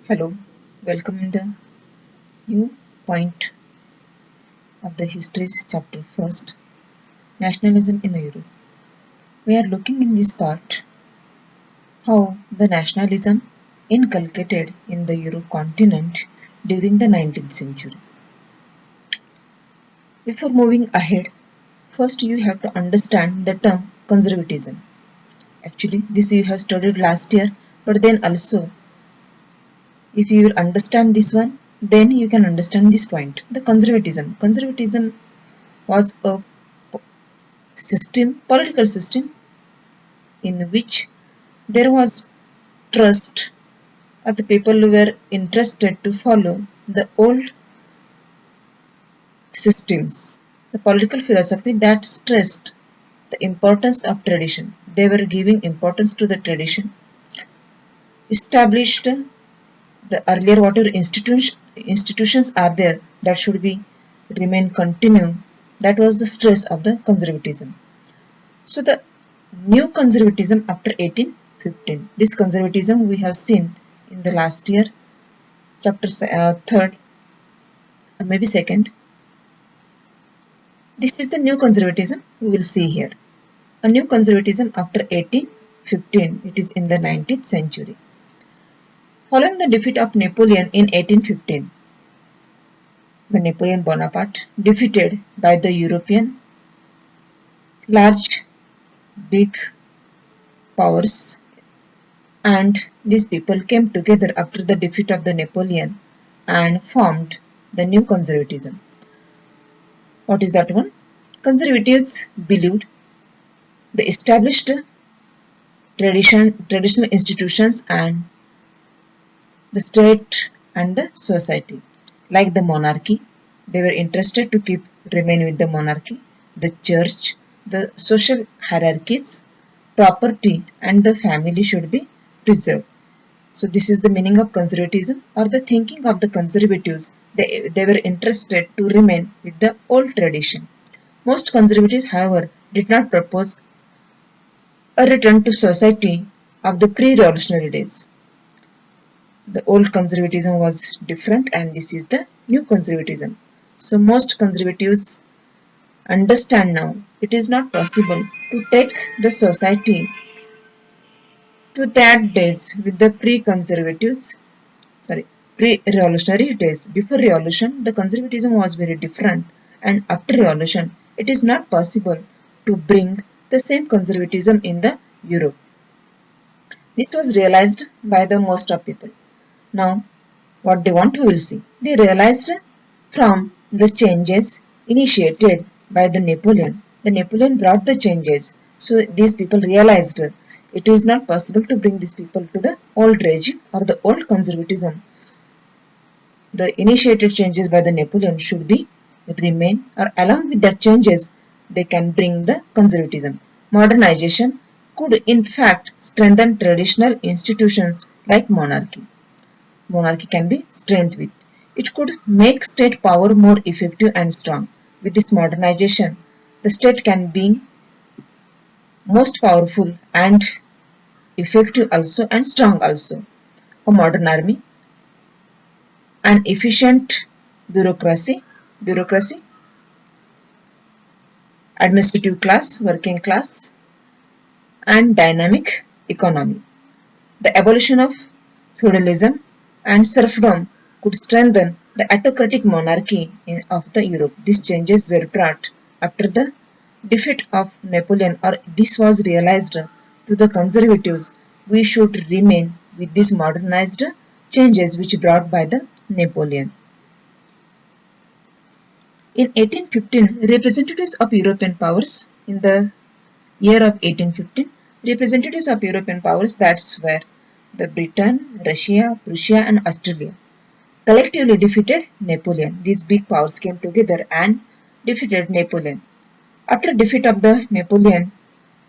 Hello, welcome in the new point of the Histories chapter first, Nationalism in Europe. We are looking in this part how the nationalism inculcated in the Europe continent during the 19th century. Before moving ahead, first you have to understand the term conservatism. Actually, this you have studied last year, but then also if you will understand this one, then you can understand this point. The conservatism. Conservatism was a political system in which there was trust or the people were interested to follow the old systems, the political philosophy that stressed the importance of tradition. They were giving importance to the tradition, established the earlier whatever institutions are there that should be remain continue. That was the stress of the conservatism. So the new conservatism after 1815. This conservatism we have seen in the last year, chapter third or maybe second. This is the new conservatism we will see here. A new conservatism after 1815. It is in the 19th century. Following the defeat of Napoleon in 1815, the Napoleon Bonaparte defeated by the European large big powers, and these people came together after the defeat of the Napoleon and formed the new conservatism. What is that one? Conservatives believed the established traditional institutions and the state and the society, like the monarchy. They were interested to remain with the monarchy, the church, the social hierarchies, property, and the family should be preserved. So this is the meaning of conservatism or the thinking of the conservatives. They were interested to remain with the old tradition. Most conservatives, however, did not propose a return to society of the pre-revolutionary days. The old conservatism was different and this is the new conservatism. So most conservatives understand now it is not possible to take the society to that days with the pre-revolutionary days. Before revolution, the conservatism was very different, and after revolution, it is not possible to bring the same conservatism in the Europe. This was realized by the most of people. Now, what they want we will see. They realized from the changes initiated by the Napoleon. The Napoleon brought the changes. So these people realized it is not possible to bring these people to the old regime or the old conservatism. The initiated changes by the Napoleon should be remain, or along with that changes they can bring the conservatism. Modernization could in fact strengthen traditional institutions like monarchy. Monarchy can be strengthened. It could make state power more effective and strong. With this modernization, the state can be most powerful and effective also and strong also. A modern army, an efficient bureaucracy, administrative class, working class, and dynamic economy. The abolition of feudalism and serfdom could strengthen the autocratic monarchy of the Europe. These changes were brought after the defeat of Napoleon, or this was realized to the conservatives. We should remain with these modernized changes which brought by the Napoleon. In 1815, representatives of European powers in the year of 1815, representatives of European powers, that's where the Britain, Russia, Prussia and Australia collectively defeated Napoleon. These big powers came together and defeated Napoleon. After defeat of the Napoleon,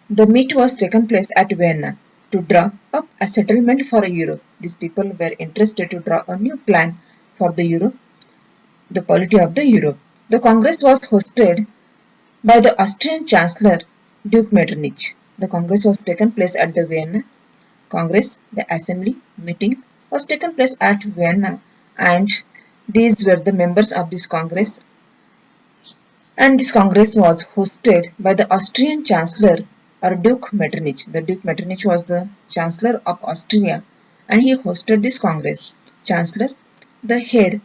the meet was taken place at Vienna to draw up a settlement for Europe. These people were interested to draw a new plan for the Europe, the polity of the Europe. The Congress was hosted by the Austrian Chancellor Duke Metternich. The Congress was taken place at the Vienna Congress, the assembly meeting was taken place at Vienna, and these were the members of this Congress. And this Congress was hosted by the Austrian Chancellor or Duke Metternich. The Duke Metternich was the Chancellor of Austria, and he hosted this Congress. Chancellor, the head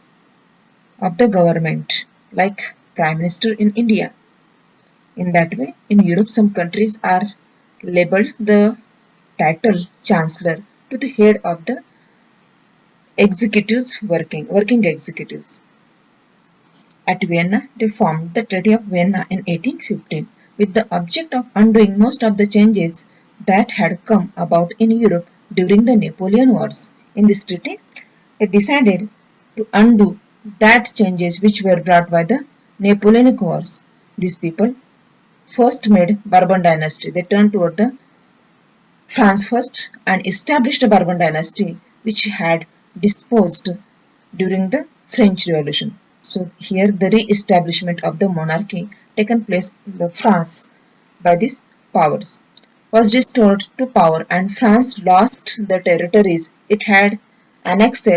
of the government, like Prime Minister in India. In that way, in Europe, some countries are labeled the title Chancellor to the head of the executives working executives. At Vienna, they formed the Treaty of Vienna in 1815 with the object of undoing most of the changes that had come about in Europe during the Napoleon Wars. In this treaty, they decided to undo that changes which were brought by the Napoleonic Wars. These people first made Bourbon dynasty. They turned toward the France first and established a Bourbon dynasty which had disposed during the French Revolution. So here the re-establishment of the monarchy taken place in the France by these powers was restored to power, and France lost the territories it had annexed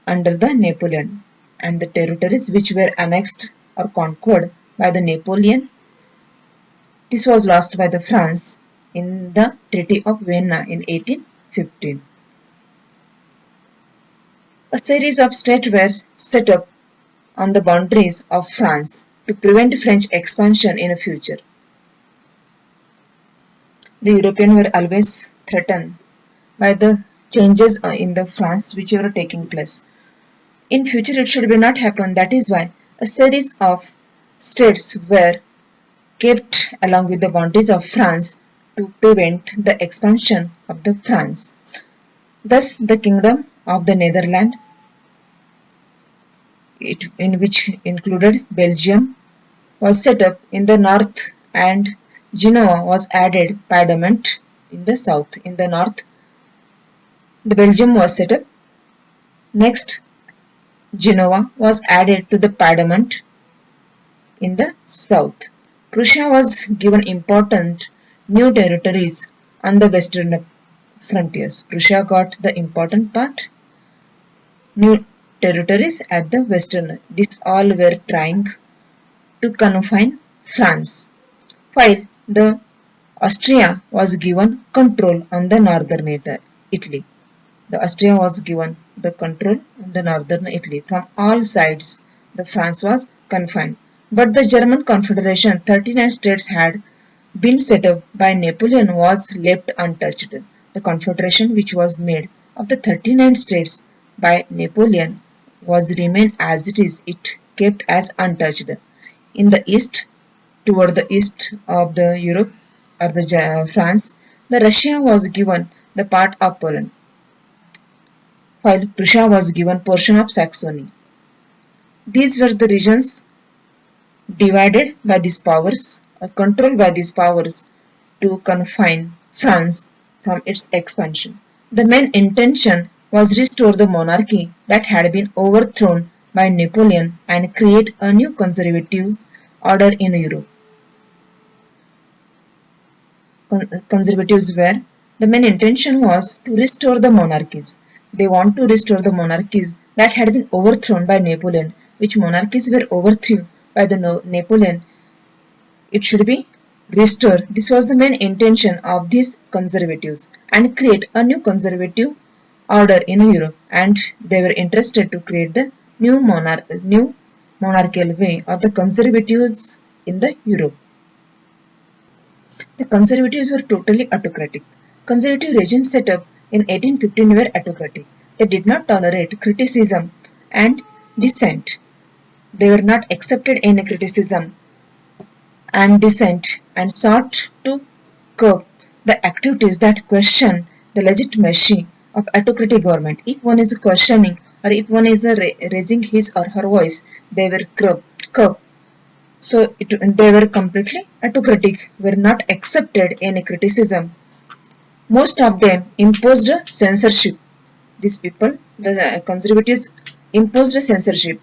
under the Napoleon, and the territories which were annexed or conquered by the Napoleon, this was lost by the France in the Treaty of Vienna in 1815. A series of states were set up on the boundaries of France to prevent French expansion in the future. The Europeans were always threatened by the changes in the France which were taking place. In future it should be not happen. That is why a series of states were kept along with the boundaries of France to prevent the expansion of the France. Thus the Kingdom of the Netherlands, in which included Belgium, was set up in the north, and Genoa was added Piedmont in the south. In the north, the Belgium was set up. Next, Genoa was added to the Piedmont in the south. Prussia was given important new territories on the western frontiers. Prussia got the important part, new territories at the western. These all were trying to confine France, while the Austria was given control on the northern Italy. The Austria was given the control on the northern Italy. From all sides, the France was confined. But the German Confederation, 39 states had been set up by Napoleon, was left untouched. The Confederation which was made of the 39 states by Napoleon was remain as it is. It kept as untouched. In the east, toward the east of the Europe or the France, the Russia was given the part of Poland, while Prussia was given portion of Saxony. These were the regions divided by these powers or controlled by these powers to confine France from its expansion. The main intention was restore the monarchy that had been overthrown by Napoleon and create a new conservative order in Europe. Conservatives were, the main intention was to restore the monarchies. They want to restore the monarchies that had been overthrown by Napoleon. Which monarchies were overthrown by the Napoleon? It should be restored. This was the main intention of these conservatives, and create a new conservative order in Europe, and they were interested to create the new monarchical way of the conservatives in the Europe. The conservatives were totally autocratic. Conservative regimes set up in 1815 were autocratic. They did not tolerate criticism and dissent. They were not accepted any criticism and dissent, and sought to curb the activities that question the legitimacy of autocratic government. If one is questioning or if one is raising his or her voice, they were curbed. So they were completely autocratic, were not accepted any criticism. Most of them imposed censorship. These people, the conservatives, imposed a censorship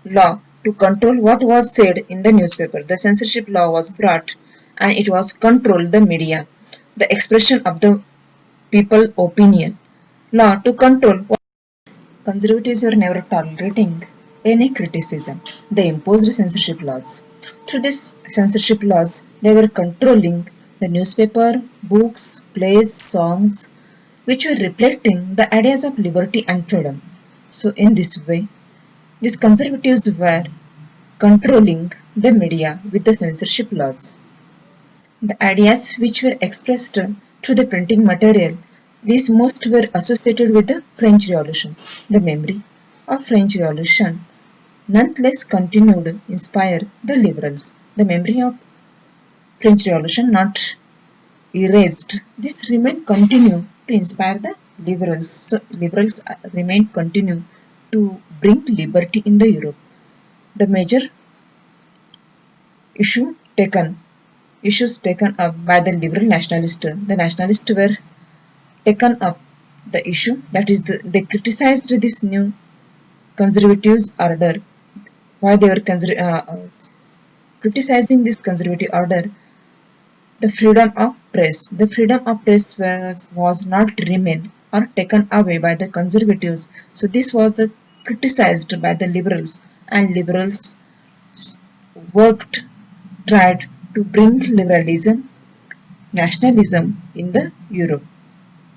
law to control what was said in the newspaper. The censorship law was brought, and it was control the media, the expression of the people opinion. law to control. Conservatives were never tolerating any criticism. They imposed censorship laws. Through these censorship laws, they were controlling the newspaper, books, plays, songs, which were reflecting the ideas of liberty and freedom. So, in this way, these conservatives were controlling the media with the censorship laws. The ideas which were expressed through the printing material, these most were associated with the French Revolution. The memory of French Revolution nonetheless continued to inspire the liberals. The memory of French Revolution not erased. This remained continue to inspire the liberals. So liberals remain continue to bring liberty in the Europe. The major issue taken issues taken up by the liberal nationalists. The nationalists were taken up the issue that is they criticized this new conservatives order. Why they were criticizing this conservative order? The freedom of press. The freedom of press was not remain or taken away by the conservatives. So this was the criticized by the liberals, and liberals worked tried to bring liberalism, nationalism in the Europe.